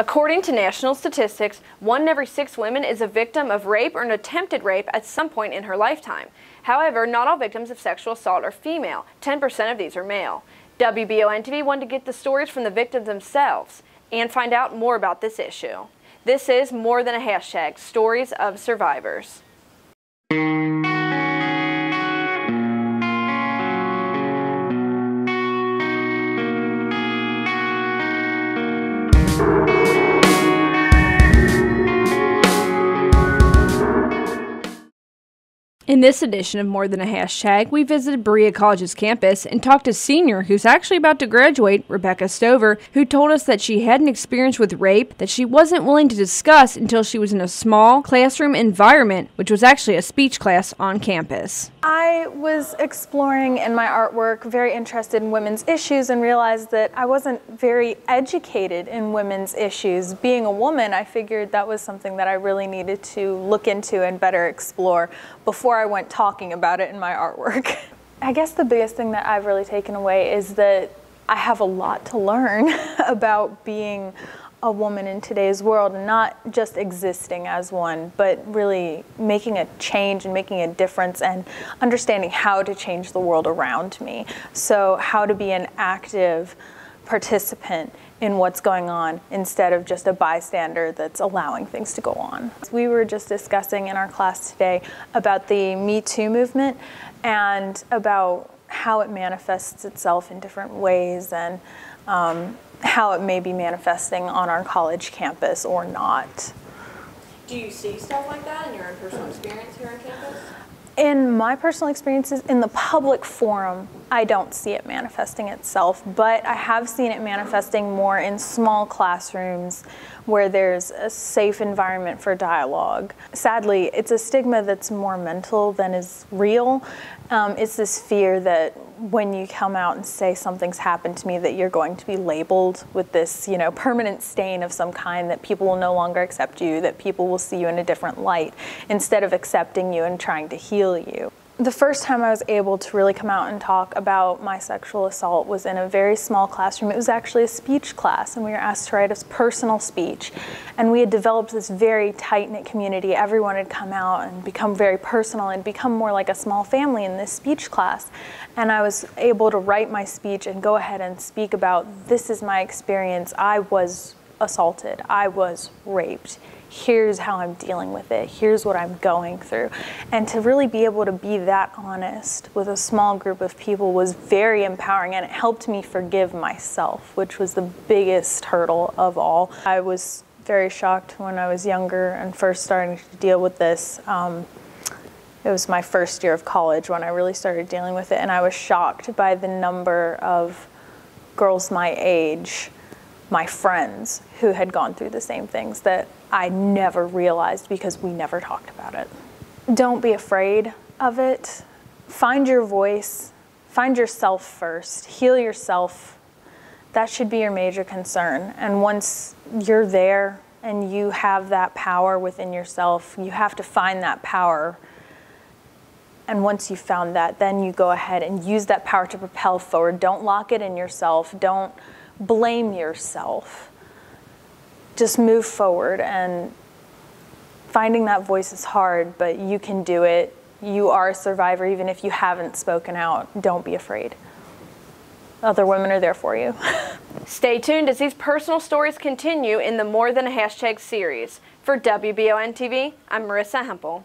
According to national statistics, 1 in every 6 women is a victim of rape or an attempted rape at some point in her lifetime. However, not all victims of sexual assault are female. 10% of these are male. WBON-TV wanted to get the stories from the victims themselves and find out more about this issue. This is More Than a Hashtag, Stories of Survivors. In this edition of More Than a Hashtag, we visited Berea College's campus and talked to a senior who's actually about to graduate, Rebecca Stover, who told us that she had an experience with rape that she wasn't willing to discuss until she was in a small classroom environment, which was actually a speech class on campus. I was exploring in my artwork, very interested in women's issues, and realized that I wasn't very educated in women's issues. Being a woman, I figured that was something that I really needed to look into and better explore before I went talking about it in my artwork. I guess the biggest thing that I've really taken away is that I have a lot to learn about being a woman in today's world, and not just existing as one, but really making a change and making a difference and understanding how to change the world around me. So how to be an active participant in what's going on instead of just a bystander that's allowing things to go on. We were just discussing in our class today about the Me Too movement and about how it manifests itself in different ways, and how it may be manifesting on our college campus or not. Do you see stuff like that in your own personal experience here on campus? In my personal experiences, in the public forum, I don't see it manifesting itself, but I have seen it manifesting more in small classrooms where there's a safe environment for dialogue. Sadly, it's a stigma that's more mental than is real. It's this fear that when you come out and say something's happened to me, that you're going to be labeled with this, permanent stain of some kind, that people will no longer accept you, that people will see you in a different light, instead of accepting you and trying to heal you. The first time I was able to really come out and talk about my sexual assault was in a very small classroom. It was actually a speech class, and we were asked to write a personal speech. And we had developed this very tight-knit community. Everyone had come out and become very personal and become more like a small family in this speech class. And I was able to write my speech and go ahead and speak about, this is my experience. I was assaulted. I was raped. Here's how I'm dealing with it. Here's what I'm going through. And to really be able to be that honest with a small group of people was very empowering, and it helped me forgive myself, which was the biggest hurdle of all. I was very shocked when I was younger and first starting to deal with this. It was my first year of college when I really started dealing with it, and I was shocked by the number of girls my age, my friends, who had gone through the same things that I never realized because we never talked about it. Don't be afraid of it. Find your voice. Find yourself first. Heal yourself. That should be your major concern. And once you're there and you have that power within yourself, you have to find that power. And once you've found that, then you go ahead and use that power to propel forward. Don't lock it in yourself. Don't blame yourself. Just move forward, and finding that voice is hard, but you can do it. You are a survivor even if you haven't spoken out. Don't be afraid. Other women are there for you. Stay tuned as these personal stories continue in the More Than a Hashtag series. For WBON-TV, I'm Marissa Hempel.